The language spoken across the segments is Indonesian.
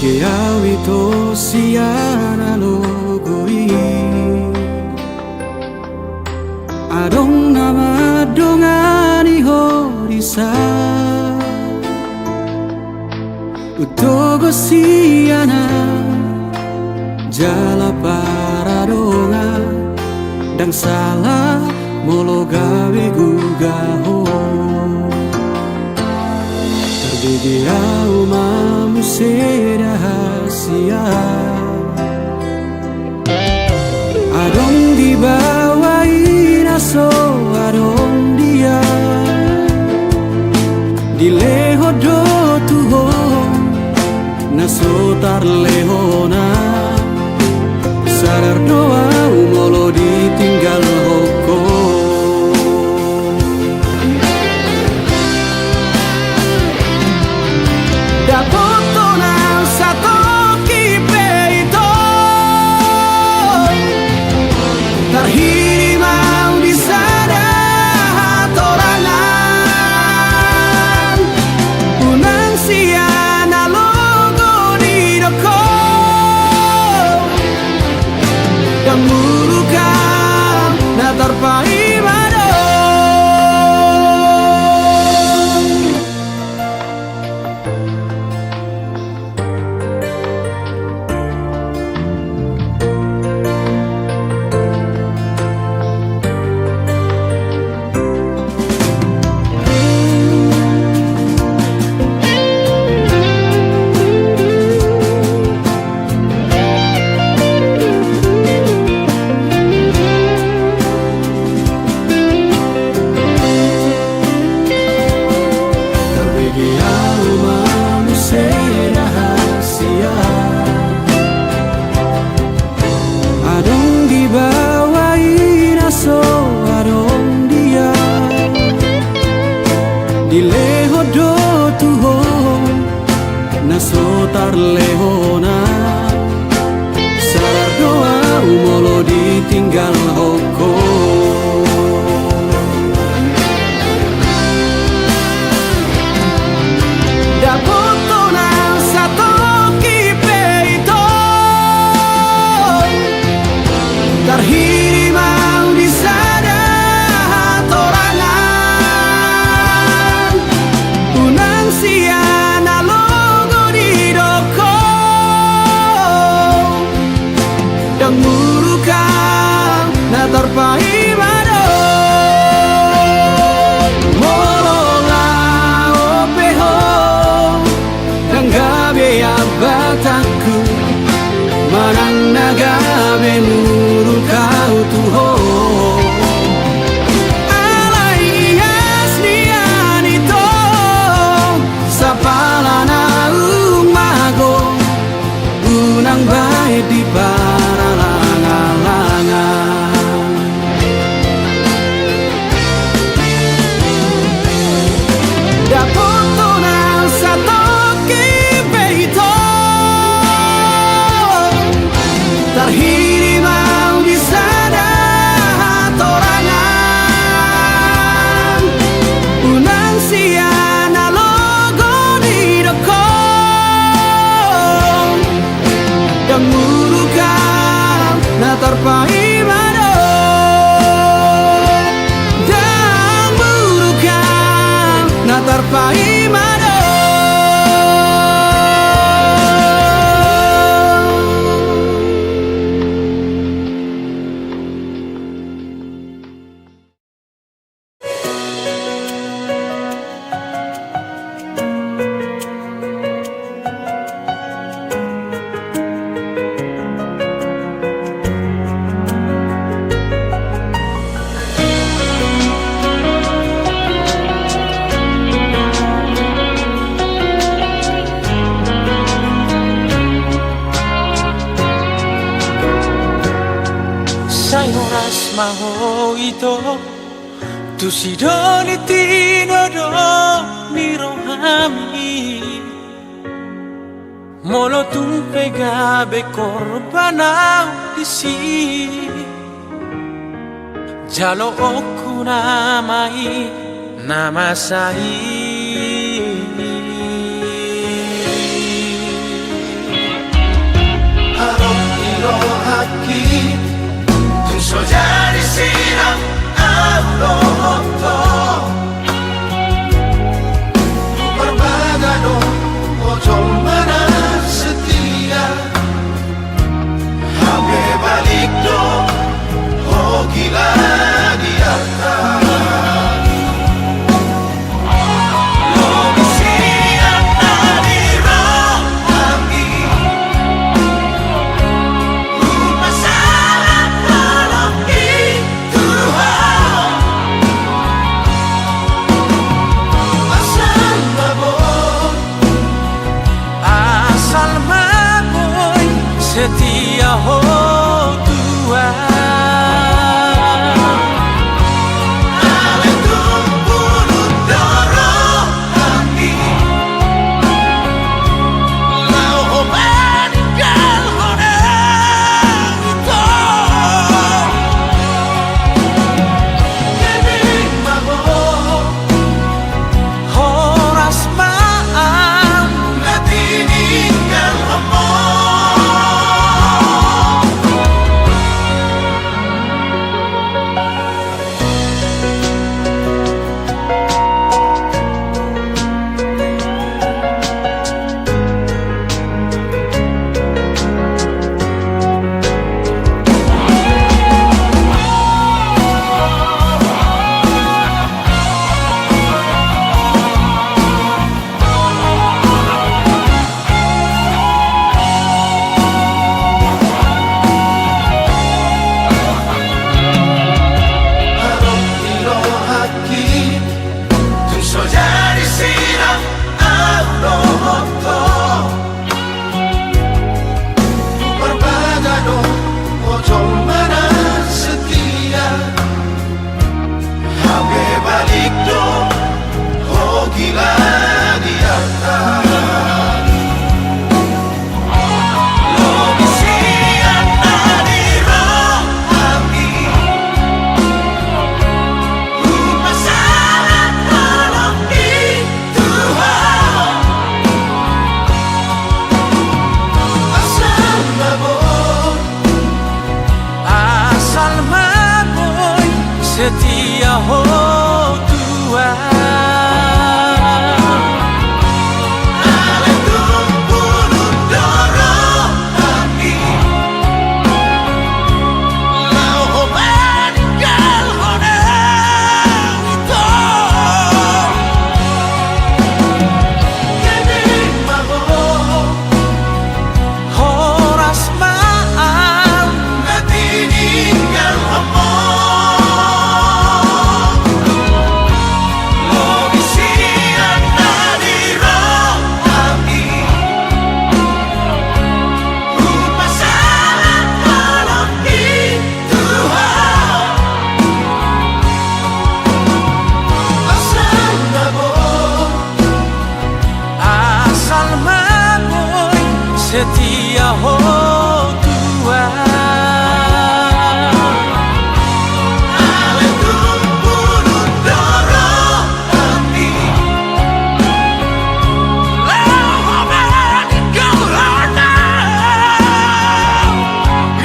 Bige awi to siana logoi Adong nama dongani horisa Utogo siana Jala paradonga Dang salah molo gawe gugaho Terbigi au mamu rahasia Adong di bawah inaso adong dia Di leho do tuho naso tar lehona Sadar doa umolo ditinggal hoko Dapoto na satu kipe itu Terhirimau di sana torangan Unang siana logo di doko Yang murukan na terpai Dileho do tuho naso tar lehona Sadar doa umolo ditinggal hoko Dapoto na satu kipe itu Terhirimau di sana siana logo di doko Yang murukan na terpai mado Molola opeho Dan gabe abataku Manang nagabe murukau tuho Unang baik di para langan-langan Dapoto na satu kipe itu Terhirimau di sana torangan Unang siana logo di doko Yang murukan na terpai mado Dan murukan na terpai mado Sayuras maho ito Tusidoni tinodo nirohami Molo tumpe gabe korbanau disi Jalo oku namai nama sai aquí tung sojari siram auto berbagado ojo mana setia habe balik do oh gila di atas setia ho Tuhan ale tumpulu doro hati lau ho meninggal orang itu jadi mabo horas maam nanti ninggal omong setia ho Tuhan ale tumpulu doro hati lau ho meninggal orang itu jadi mabo horas maam nanti ninggal omong setia ho Tuhan ale tumpulu doro hati lau ho meninggal orang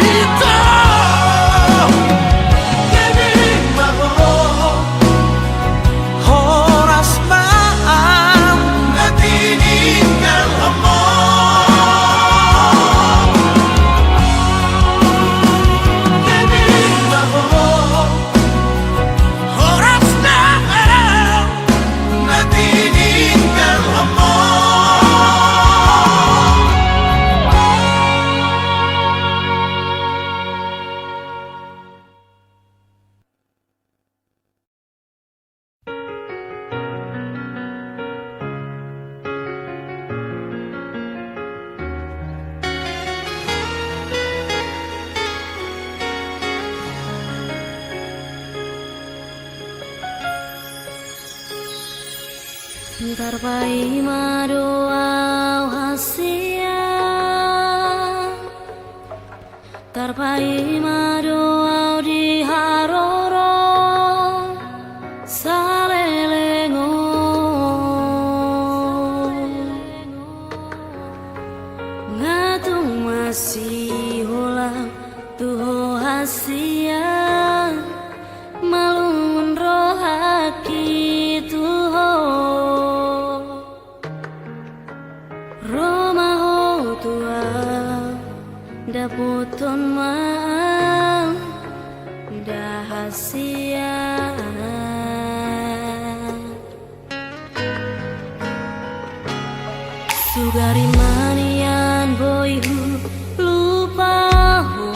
itu jadi mabo horas maam nanti ninggal omong Tarpai madoau hasia Tarpai madoau di haroro Salelengo Ngatung masih hola Sugari manian boyhu lupa ho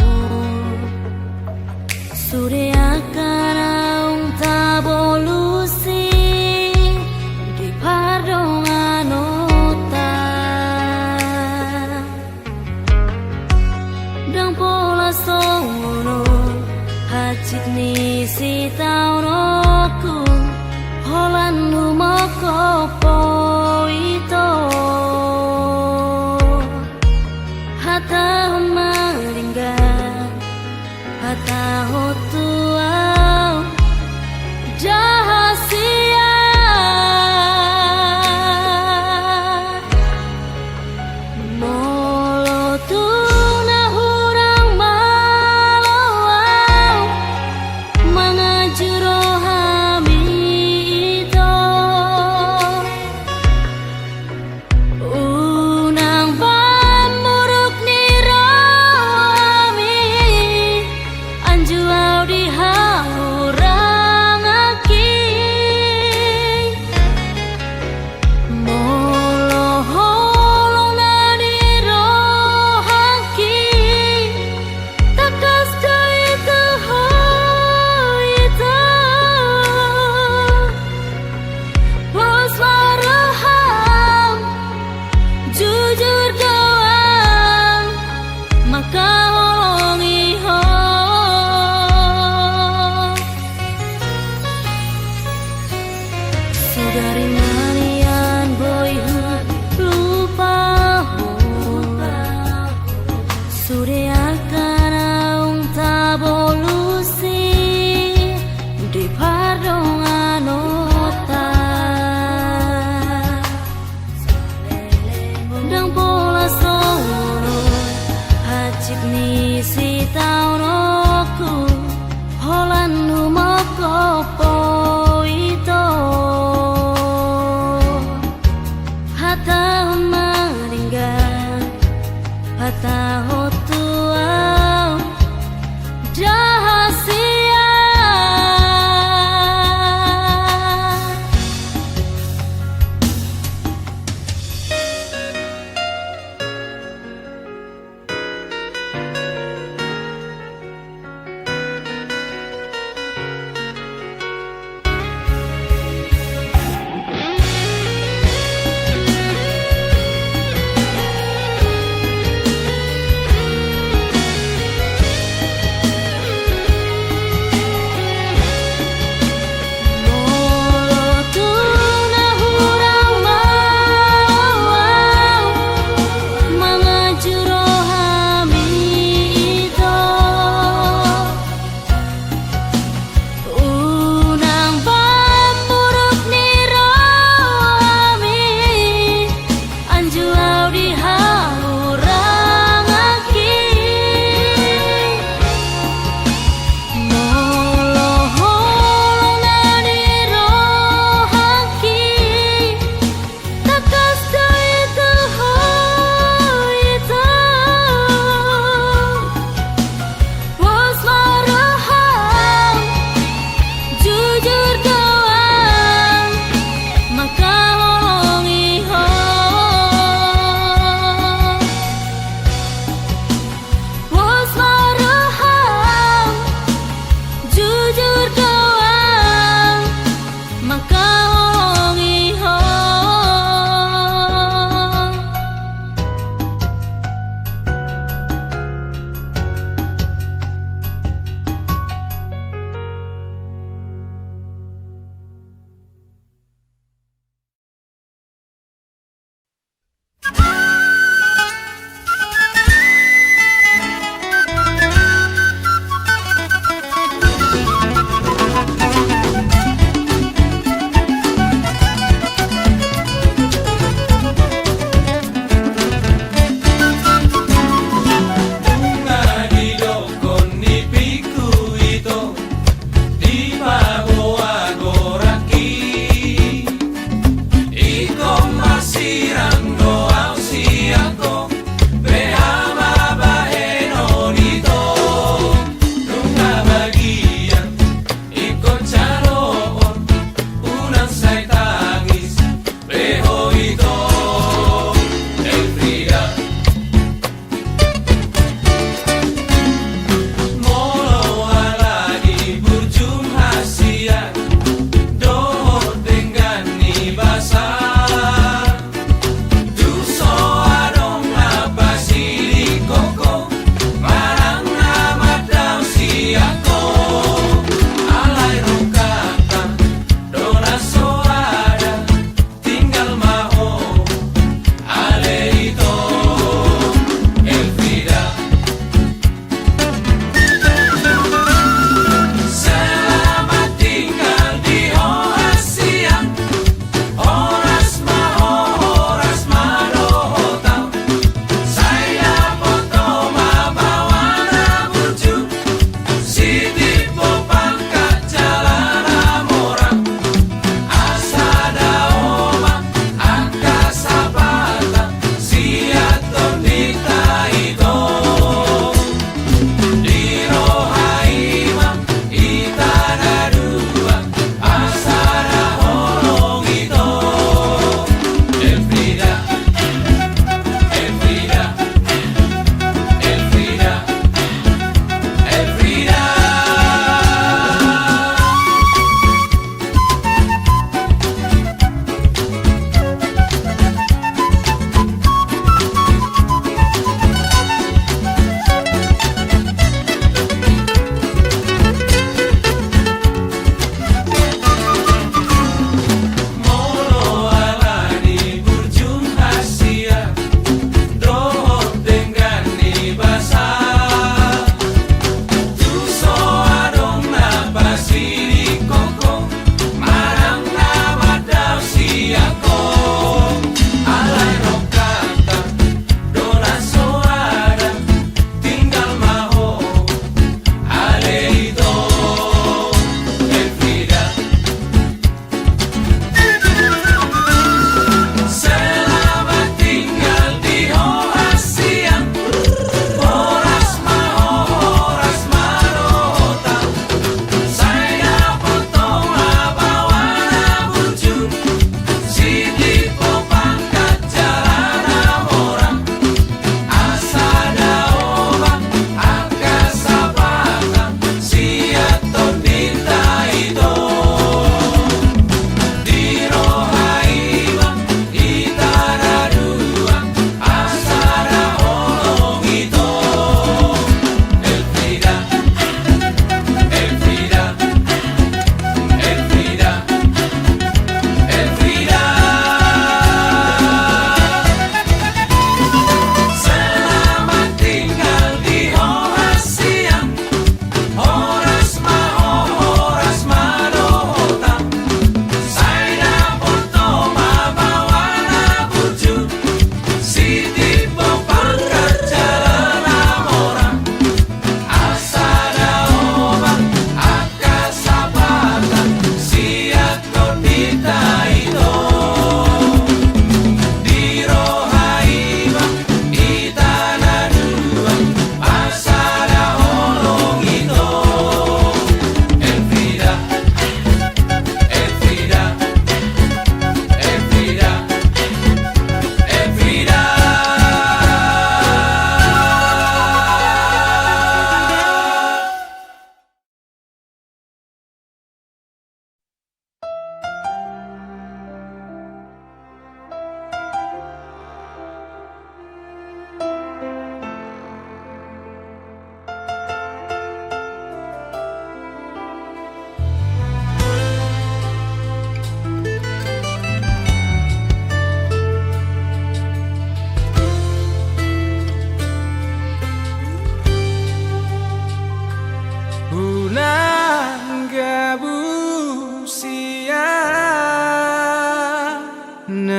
Sure akan aung tabolusi di pardongan ota Dang pola songono hajit ni si taunoku Holan humoko poito Hata maringgan Hata hotuau Jahasia Molo tuna hurang malawau Mangajuro hami ito Unang pamuruk ni roami Anjuau di haurang aki Molo holong na di rohaki Takas day itu hoito Pos maraham Jujur doang Maka holongi ho Sugari manian boyhu lupa ho Sure akan aung tabolusi di pardongan ota Dang pola songono hajit ni si taunoku Holan humoko poito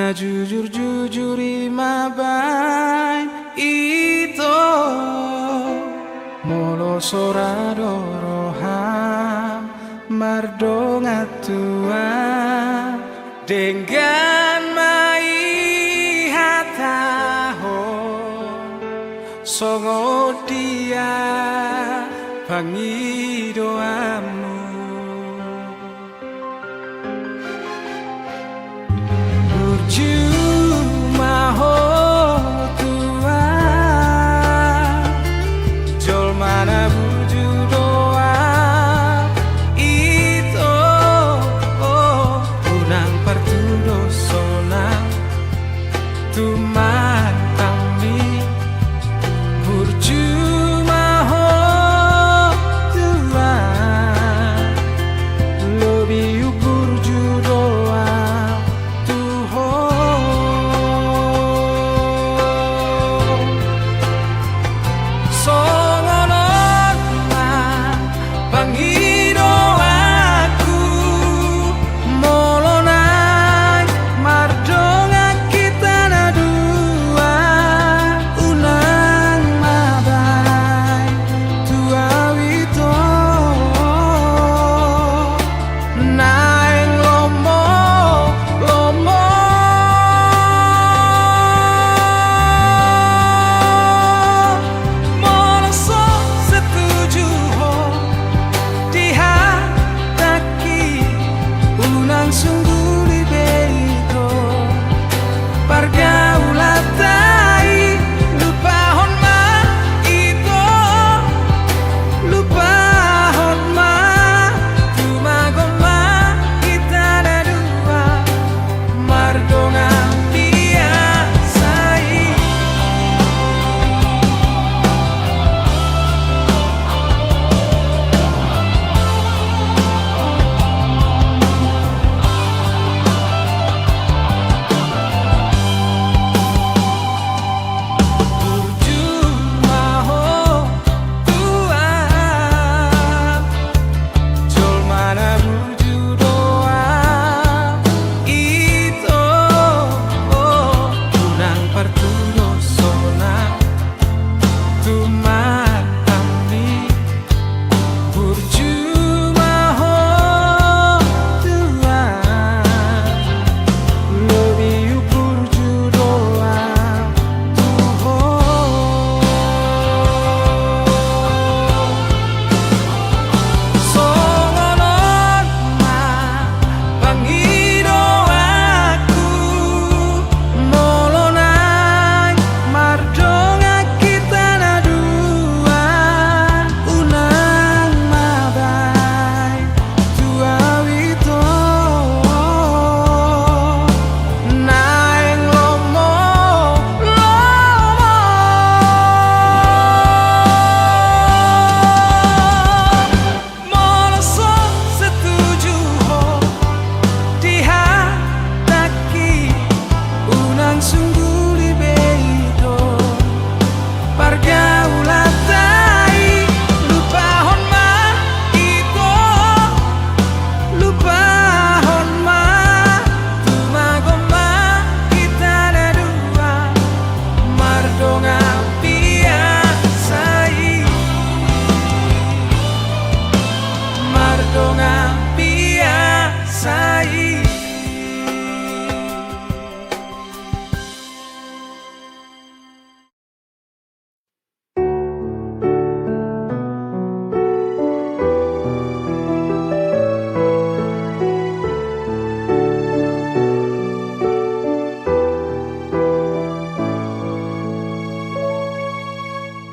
Na jujur-jujur imabai itu Molo soradoroham mardonga tua dengan mai hataho songo dia pangi doamu Burjumaho tua jol mana burju doa itu unang partudo sonang tuman kami burjumaho tua lobi burju doa tuho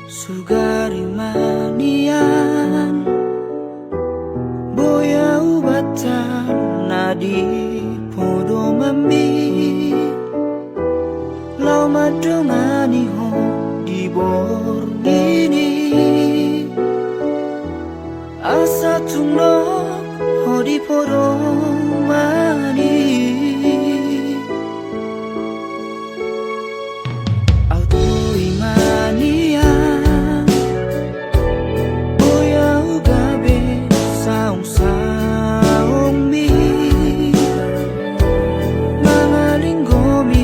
Sugari manian boya ubatan nadi podo mambi lau madongani ho di bordini asa tungno ho di podo mani auto imania saung mi mga linggo mi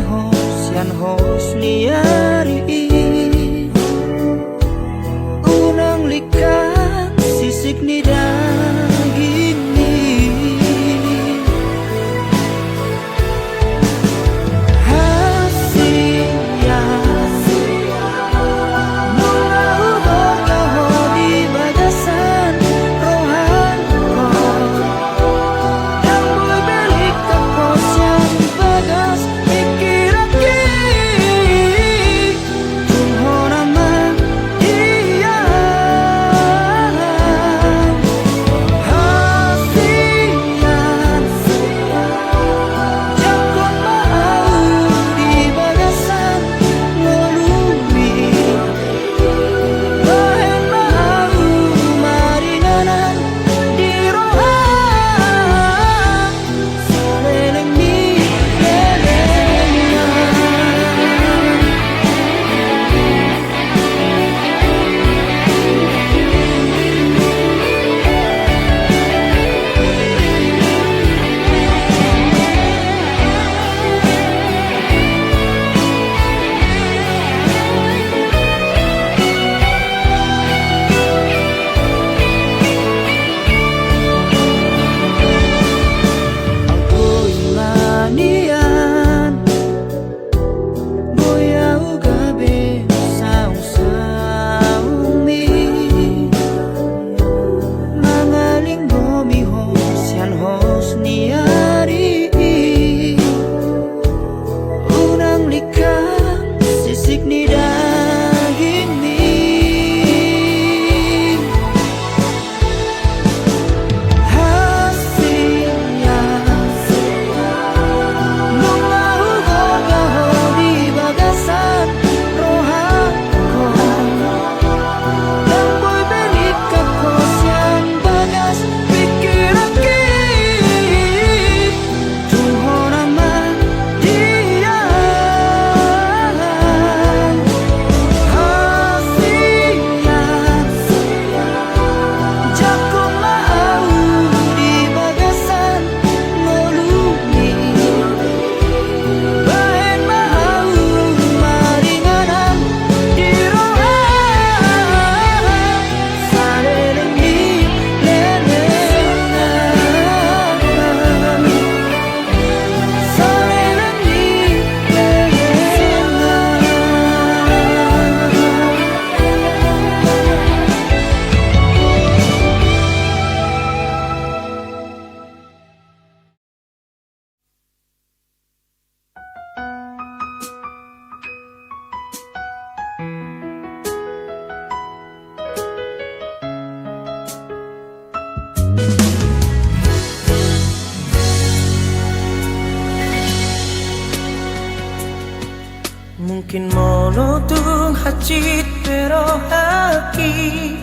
mungkin molodung hacit pero haki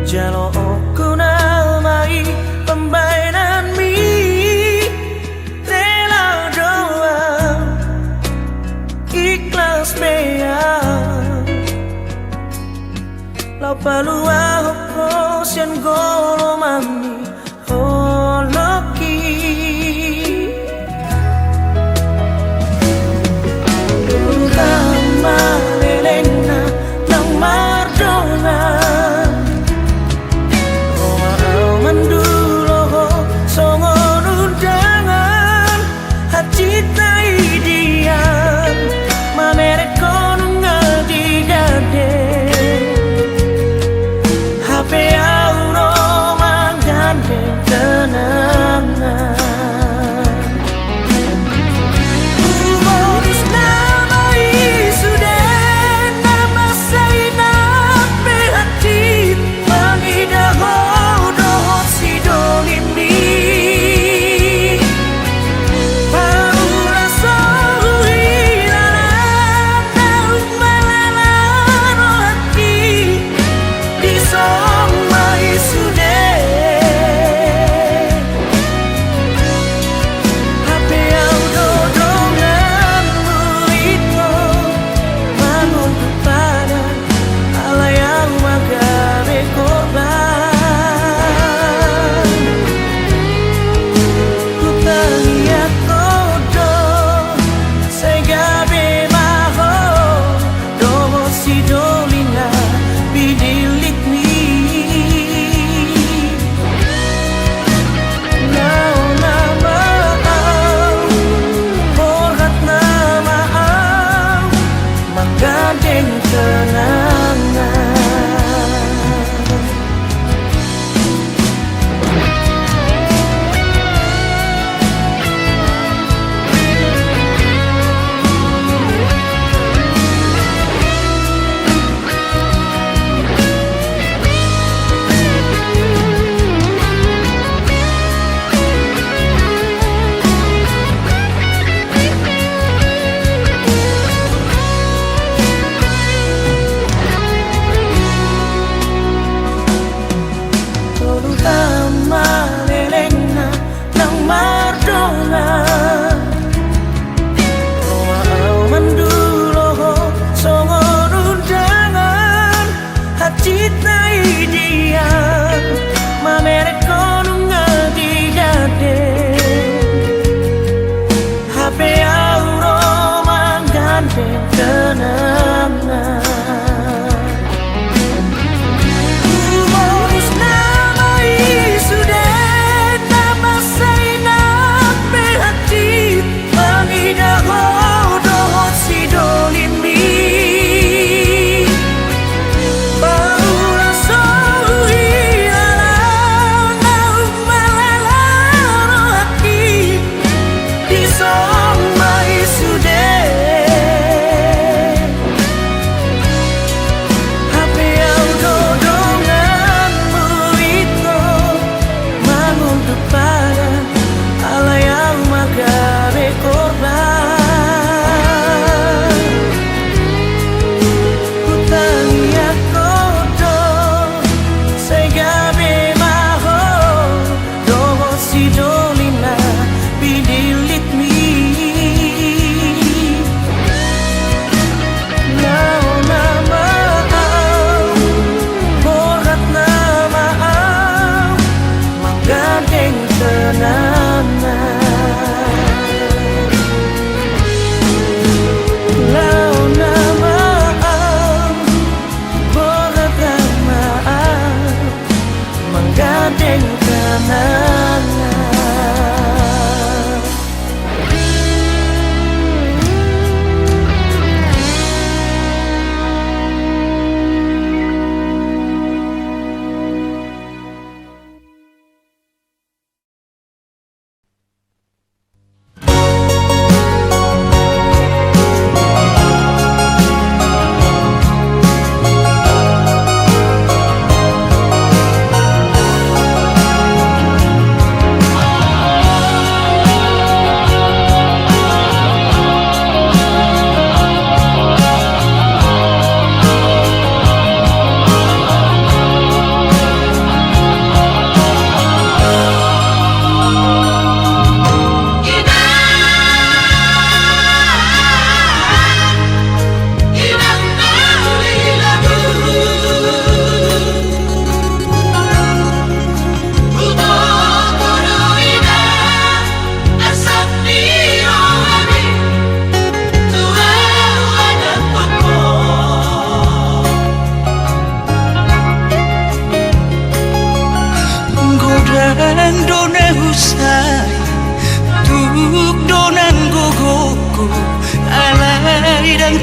jalo okuna mai pembainan mi rela doa ikhlas bea lau palua hoko sian golo mami holoki Lama lelena nang mardona Roma au mandulo songon undangan hati taidian mamere konungal digade HP au Roma gandeng kenangan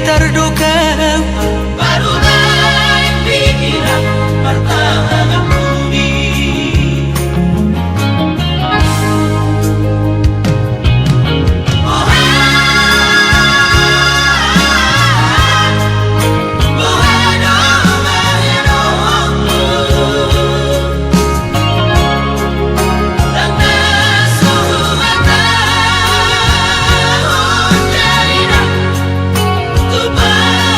terduga. Baru naik pikiran pertahanan bumi. Goodbye.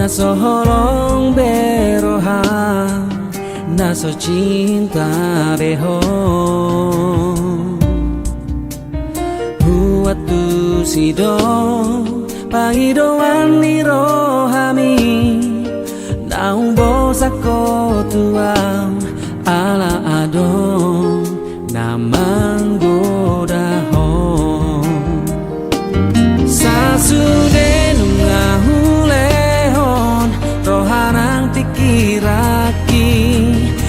naso holong berohan, naso cinta beho. Buat tu sido pangidoan ni rohami, naung bosako tuam ala adong namang godahon. Sasude nungahulehon rohanang tikiraki,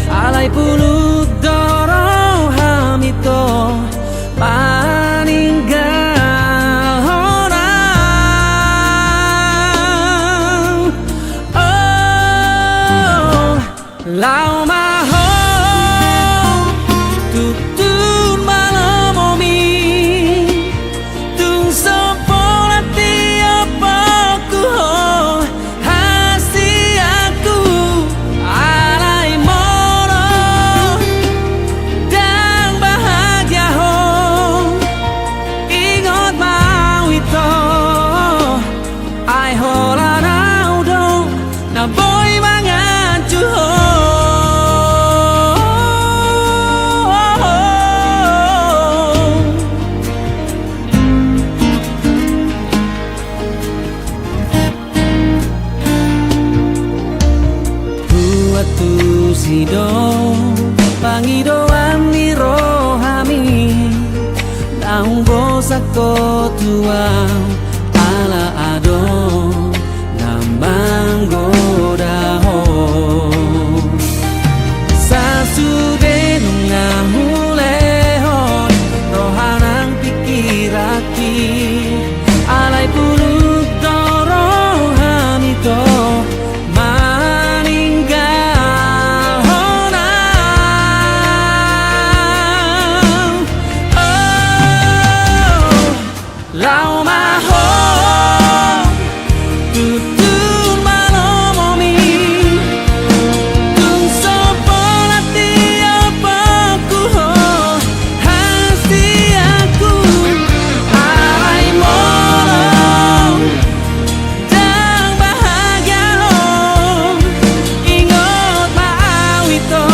alay pulut doro hamito paninggal honang. Oh, lau mahong tutun malamomi, tung sopola tiap aku ho hasi aku alai moro dan bahagia ho. Ingat mau itu ai hola nau dong na boy mangan ho. Buat tu sido pangidoan ni rohami, naung bosako tuang ala adong namang godahon. Sasude nungahulehon rohanang pikiraki, alay pulut doro hamito maninggal honang. Oh, lau mahong tutun malamomi, tung sopola tiap aku ho hasti aku alai molong dan bahagia lo. Ingat mau itu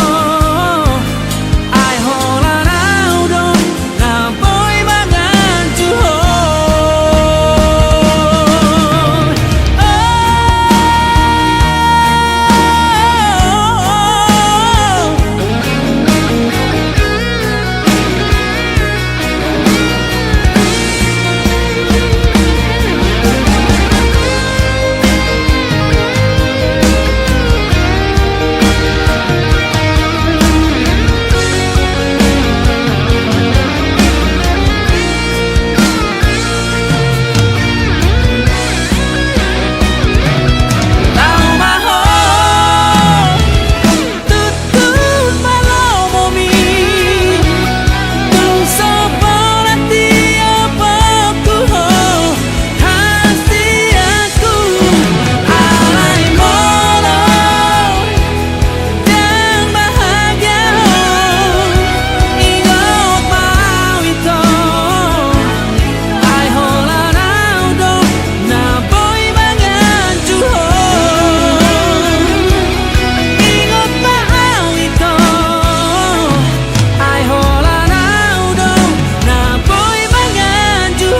ai hola nau dong na boy mangan ho. Lau mahong tutun malamomi, tung sopola tiap aku ho hasti aku alai molong dan bahagia ho. Ingat mau itu ai hola nau dong na boy mangan ho. Ingat mau itu ai hola nau dong na boy mangan ho.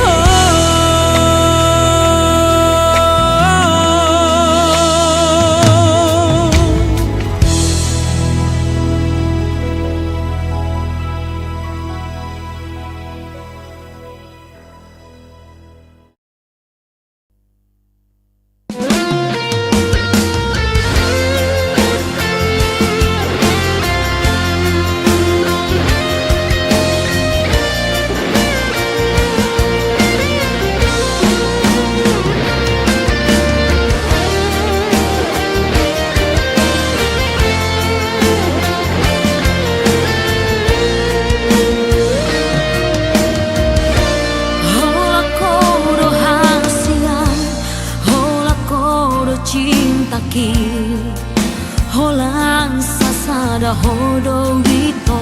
Hola kodo hasian, hola kodo cinta ki, hola sasada hodo wito.